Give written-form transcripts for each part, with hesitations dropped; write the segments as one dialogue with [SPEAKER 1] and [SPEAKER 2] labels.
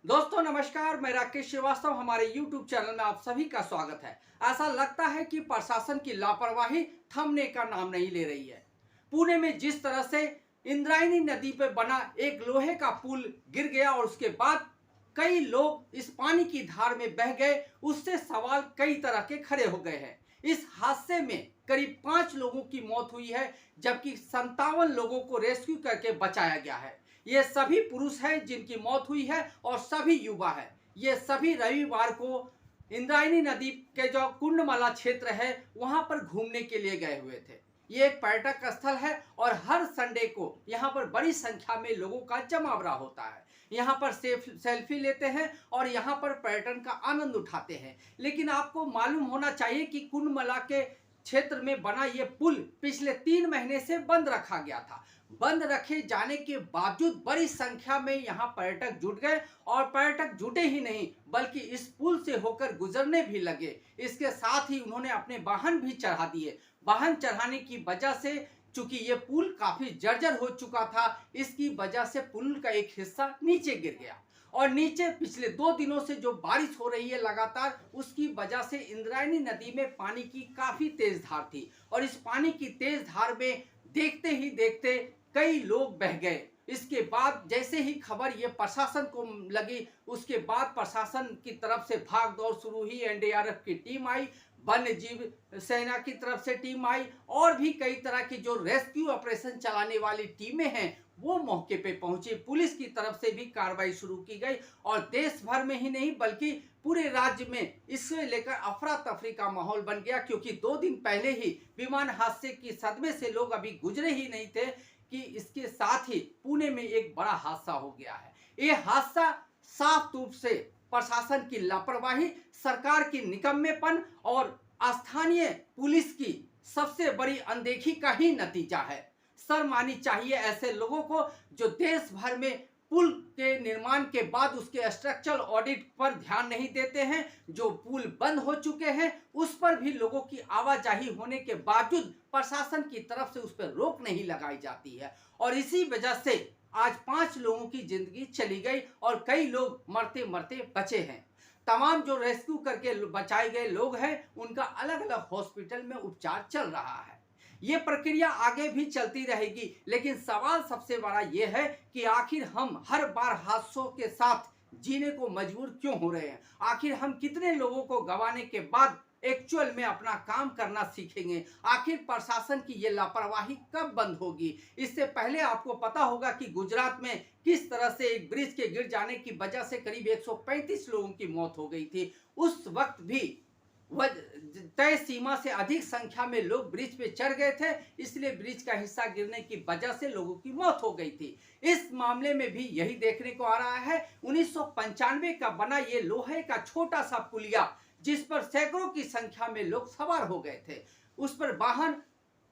[SPEAKER 1] दोस्तों नमस्कार, मैं राकेश श्रीवास्तव। हमारे YouTube चैनल में आप सभी का स्वागत है। ऐसा लगता है कि प्रशासन की लापरवाही थमने का नाम नहीं ले रही है। पुणे में जिस तरह से इंद्रायणी नदी पर बना एक लोहे का पुल गिर गया और उसके बाद कई लोग इस पानी की धार में बह गए, उससे सवाल कई तरह के खड़े हो गए हैं। इस हादसे में करीब 5 लोगों की मौत हुई है, जबकि 57 लोगों को रेस्क्यू करके बचाया गया है। ये सभी पुरुष हैं जिनकी मौत हुई है और सभी युवा हैं। ये सभी रविवार को इंद्रायणी नदी के जो कुंडमाला क्षेत्र है वहां पर घूमने के लिए गए हुए थे। ये एक पर्यटक स्थल है और हर संडे को यहाँ पर बड़ी संख्या में लोगों का जमावड़ा होता है। यहाँ पर सेल्फी लेते हैं और यहाँ पर पर्यटन का आनंद उठाते हैं। लेकिन आपको मालूम होना चाहिए कि कुंडमाला के क्षेत्र में बना ये पुल पिछले 3 महीने से बंद रखा गया था। बंद रखे जाने के बावजूद बड़ी संख्या में यहाँ पर्यटक जुट गए और पर्यटक जुटे ही नहीं बल्कि इस पुल से होकर गुजरने भी लगे। इसके साथ ही उन्होंने अपने वाहन भी चढ़ा दिए। वाहन चढ़ाने की वजह से चूंकि ये पुल काफी जर्जर हो चुका था, इसकी वजह से पुल का एक हिस्सा नीचे गिर गया और नीचे पिछले 2 दिनों से जो बारिश हो रही है लगातार, उसकी वजह से इंद्रायणी नदी में पानी की काफी तेज धार थी और इस पानी की तेज धार में देखते ही देखते कई लोग बह गए। इसके बाद जैसे ही खबर ये प्रशासन को लगी, उसके बाद प्रशासन की तरफ से भाग दौड़ शुरू हुई। एनडीआरएफ की टीम आई, वन्य जीव सेना की तरफ से टीम आई और भी कई तरह की जो रेस्क्यू ऑपरेशन चलाने वाली टीमें हैं वो मौके पे पहुंची। पुलिस की तरफ से भी कार्रवाई शुरू की गई और देश भर में ही नहीं बल्कि पूरे राज्य में इससे लेकर अफरा तफरी का माहौल बन गया, क्योंकि 2 दिन पहले ही विमान हादसे की सदमे से लोग अभी गुजरे ही नहीं थे कि इसके साथ ही पुणे में एक बड़ा हादसा हो गया है। ये हादसा साफ रूप से प्रशासन की लापरवाही, सरकार की निकम्मेपन और स्थानीय पुलिस की सबसे बड़ी अनदेखी का ही नतीजा है। शर्म आनी चाहिए ऐसे लोगों को जो देश भर में पुल के निर्माण के बाद उसके स्ट्रक्चरल ऑडिट पर ध्यान नहीं देते हैं। जो पुल बंद हो चुके हैं उस पर भी लोगों की आवाजाही होने के बावजूद प्रशासन की तरफ से उस पर रोक नहीं लगाई जाती है और इसी वजह से आज 5 लोगों की जिंदगी चली गई और कई लोग मरते मरते बचे हैं। तमाम जो रेस्क्यू करके बचाए गए लोग हैं उनका अलग अलग हॉस्पिटल में उपचार चल रहा है। ये प्रक्रिया आगे भी चलती रहेगी, लेकिन सवाल सबसे बड़ा ये है कि आखिर हम हर बार हादसों के साथ जीने को मजबूर क्यों हो रहे हैं। आखिर हम कितने लोगों को गंवाने के बाद एक्चुअल में अपना काम करना सीखेंगे। आखिर प्रशासन की ये लापरवाही कब बंद होगी। इससे पहले आपको पता होगा कि गुजरात में किस तरह से एक ब्रिज के गिर जाने की वजह से करीब 135 लोगों की मौत हो गई थी। उस वक्त भी तय सीमा से अधिक संख्या में लोग ब्रिज पे चढ़ गए थे, इसलिए ब्रिज का हिस्सा गिरने की वजह से लोगों की मौत हो गई थी। इस मामले में भी यही देखने को आ रहा है। 1995 का बना ये लोहे का छोटा सा पुलिया जिस पर सैकड़ों की संख्या में लोग सवार हो गए थे, उस पर वाहन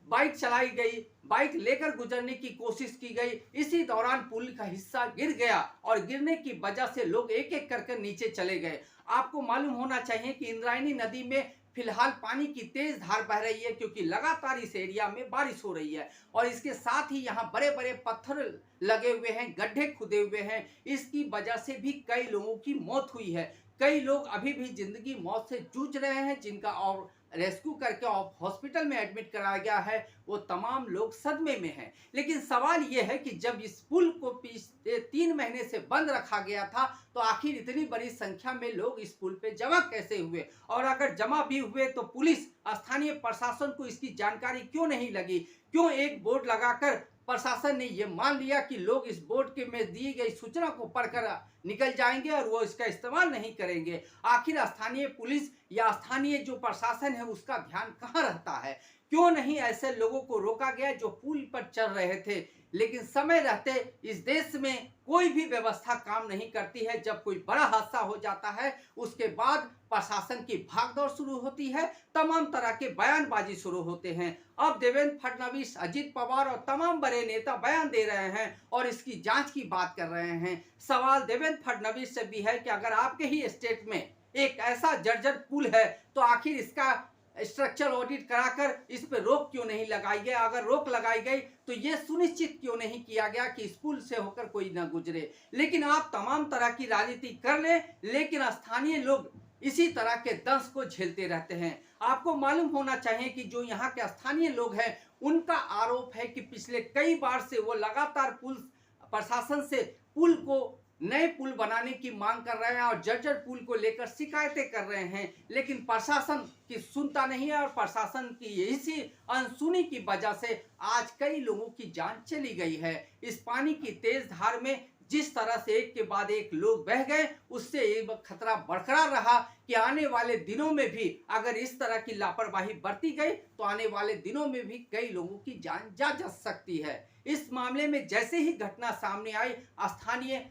[SPEAKER 1] बाइक चलाई गई, बाइक लेकर गुजरने की कोशिश की गई। इसी दौरान पुल का हिस्सा गिर गया और गिरने की वजह से लोग एक एक करके नीचे चले गए। आपको मालूम होना चाहिए कि इंद्रायणी नदी में फिलहाल पानी की तेज धार बह रही है, क्योंकि लगातार इस एरिया में बारिश हो रही है और इसके साथ ही यहाँ बड़े बड़े पत्थर लगे हुए हैं, गड्ढे खुदे हुए हैं। इसकी वजह से भी कई लोगों की मौत हुई है। कई लोग अभी भी जिंदगी मौत से जूझ रहे हैं, जिनका और रेस्क्यू करके हॉस्पिटल में एडमिट कराया गया है, वो तमाम लोग सदमे में हैं। लेकिन सवाल ये है कि जब इस पुल को पिछले 3 महीने से बंद रखा गया था तो आखिर इतनी बड़ी संख्या में लोग इस पुल पे जमा कैसे हुए, और अगर जमा भी हुए तो पुलिस स्थानीय प्रशासन को इसकी जानकारी क्यों नहीं लगी। क्यों एक बोर्ड लगाकर प्रशासन ने यह मान लिया कि लोग इस बोर्ड के में दी गई सूचना को पढ़कर निकल जाएंगे और वो इसका इस्तेमाल नहीं करेंगे। आखिर स्थानीय पुलिस या स्थानीय जो प्रशासन है उसका ध्यान कहाँ रहता है। क्यों नहीं ऐसे लोगों को रोका गया जो पुल पर चल रहे थे। लेकिन समय रहते इस देश में कोई भी व्यवस्था काम नहीं करती है। जब कोई बड़ा हादसा हो जाता है उसके बाद प्रशासन की भागदौड़ शुरू होती है, तमाम तरह के बयानबाजी शुरू होते हैं। अब देवेंद्र फडणवीस, अजित पवार और तमाम बड़े नेता बयान दे रहे हैं और इसकी जांच की बात कर रहे हैं। सवाल देवेंद्र फडणवीस से भी है कि अगर आपके ही स्टेट में एक ऐसा जर्जर पुल है तो आखिर इसका स्ट्रक्चरल ऑडिट कराकर इस पर रोक क्यों नहीं लगाई गई? अगर रोक लगाई गई तो ये सुनिश्चित क्यों नहीं किया गया कि इस पुल से होकर कोई ना गुजरे? लेकिन आप तमाम तरह की राजनीति कर ले, लेकिन स्थानीय लोग इसी तरह के दंश को झेलते रहते हैं। आपको मालूम होना चाहिए कि जो यहाँ के स्थानीय लोग हैं, उनका आरोप है कि पिछले कई बार से वो लगातार प्रशासन से पुल को नए पुल बनाने की मांग कर रहे हैं और जर्जर पुल को लेकर शिकायतें कर रहे हैं, लेकिन प्रशासन की सुनता नहीं है और प्रशासन की इसी अनसुनी की वजह से आज कई लोगों की जान चली गई है। इस पानी की तेज धार में जिस तरह से एक के बाद एक लोग बह गए, उससे एक खतरा बरकरार रहा कि आने वाले दिनों में भी अगर इस तरह की लापरवाही बरती गई तो आने वाले दिनों में भी कई लोगों की जान जा सकती है। इस मामले में जैसे ही घटना सामने आई, स्थानीय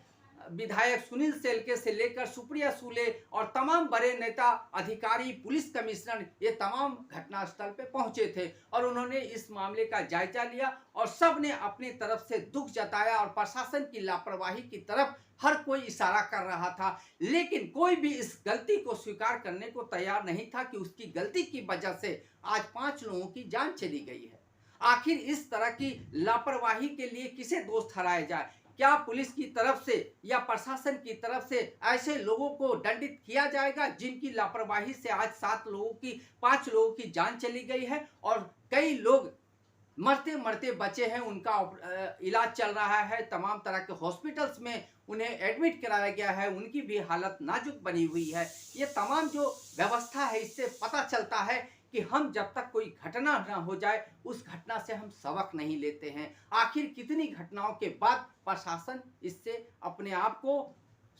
[SPEAKER 1] विधायक सुनील सेलके से लेकर सुप्रिया सुले और तमाम बड़े नेता, अधिकारी, पुलिस कमिश्नर ये तमाम घटनास्थल पे पहुंचे थे और उन्होंने इस मामले का जायजा लिया और सब ने अपनी तरफ से दुख जताया और प्रशासन की लापरवाही की तरफ हर कोई इशारा कर रहा था, लेकिन कोई भी इस गलती को स्वीकार करने को तैयार नहीं था कि उसकी गलती की वजह से आज 5 लोगों की जान चली गई है। आखिर इस तरह की लापरवाही के लिए किसे दोष ठहराया जाए? क्या पुलिस की तरफ से या प्रशासन की तरफ से ऐसे लोगों को दंडित किया जाएगा जिनकी लापरवाही से आज 5 लोगों की जान चली गई है और कई लोग मरते मरते बचे हैं, उनका इलाज चल रहा है, तमाम तरह के हॉस्पिटल्स में उन्हें एडमिट कराया गया है, उनकी भी हालत नाजुक बनी हुई है। ये तमाम जो व्यवस्था है, इससे पता चलता है कि हम जब तक कोई घटना न हो जाए उस घटना से हम सबक नहीं लेते हैं। आखिर कितनी घटनाओं के बाद प्रशासन इससे अपने आप को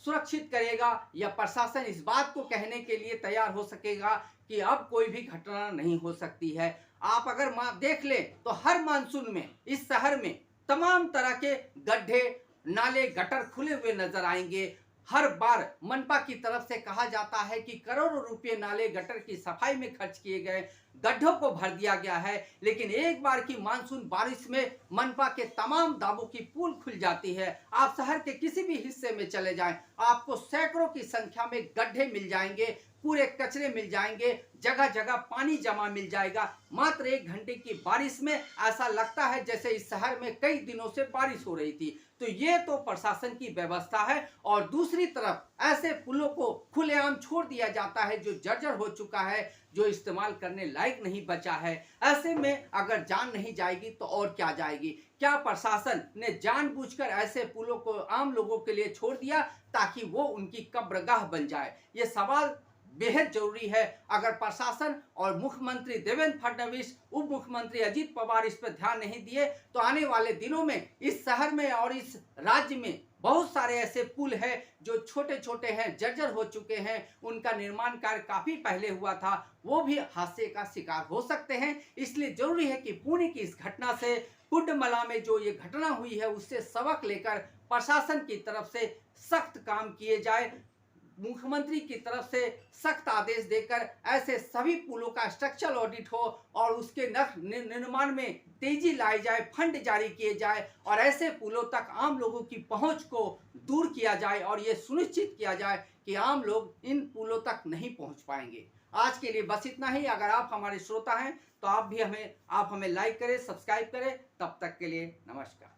[SPEAKER 1] सुरक्षित करेगा या प्रशासन इस बात को कहने के लिए तैयार हो सकेगा कि अब कोई भी घटना नहीं हो सकती है? आप अगर देख ले तो हर मानसून में इस शहर में तमाम तरह के गड्ढे, नाले, गटर खुले हुए नजर आएंगे। हर बार मनपा की तरफ से कहा जाता है कि करोड़ों रुपए नाले गटर की सफाई में खर्च किए गए, गड्ढों को भर दिया गया है, लेकिन एक बार की मानसून बारिश में मनपा के तमाम दाबों की पुल खुल जाती है। आप शहर के किसी भी हिस्से में चले जाएं, आपको सैकड़ों की संख्या में गड्ढे मिल जाएंगे, पूरे कचरे मिल जाएंगे, जगह जगह पानी जमा मिल जाएगा। मात्र 1 घंटे की बारिश में ऐसा लगता है जैसे इस शहर में कई दिनों से बारिश हो रही थी। तो ये तो प्रशासन की व्यवस्था है और दूसरी तरफ ऐसे पुलों को खुलेआम छोड़ दिया जाता है जो जर्जर हो चुका है, जो इस्तेमाल करने लायक नहीं बचा है। ऐसे में अगर जान नहीं जाएगी तो और क्या जाएगी? क्या प्रशासन ने जानबूझकर ऐसे पुलों को आम लोगों के लिए छोड़ दिया ताकि वो उनकी कब्रगाह बन जाए? ये सवाल बेहद जरूरी है। अगर प्रशासन और मुख्यमंत्री देवेंद्र फडणवीस, उप मुख्यमंत्री अजीत पवार इस पर ध्यान नहीं दिए तो आने वाले दिनों में इस शहर में और इस राज्य में बहुत सारे ऐसे पुल हैं जो छोटे छोटे हैं, जर्जर हो चुके हैं, उनका निर्माण कार्य काफी पहले हुआ था, वो भी हादसे का शिकार हो सकते हैं। इसलिए जरूरी है कि पुणे की इस घटना से, कुंडमला में जो ये घटना हुई है, उससे सबक लेकर प्रशासन की तरफ से सख्त काम किए जाए, मुख्यमंत्री की तरफ से सख्त आदेश देकर ऐसे सभी पुलों का स्ट्रक्चरल ऑडिट हो और उसके निर्माण में तेजी लाई जाए, फंड जारी किए जाए और ऐसे पुलों तक आम लोगों की पहुंच को दूर किया जाए और ये सुनिश्चित किया जाए कि आम लोग इन पुलों तक नहीं पहुंच पाएंगे। आज के लिए बस इतना ही। अगर आप हमारे श्रोता हैं तो आप हमें लाइक करें, सब्सक्राइब करें। तब तक के लिए नमस्कार।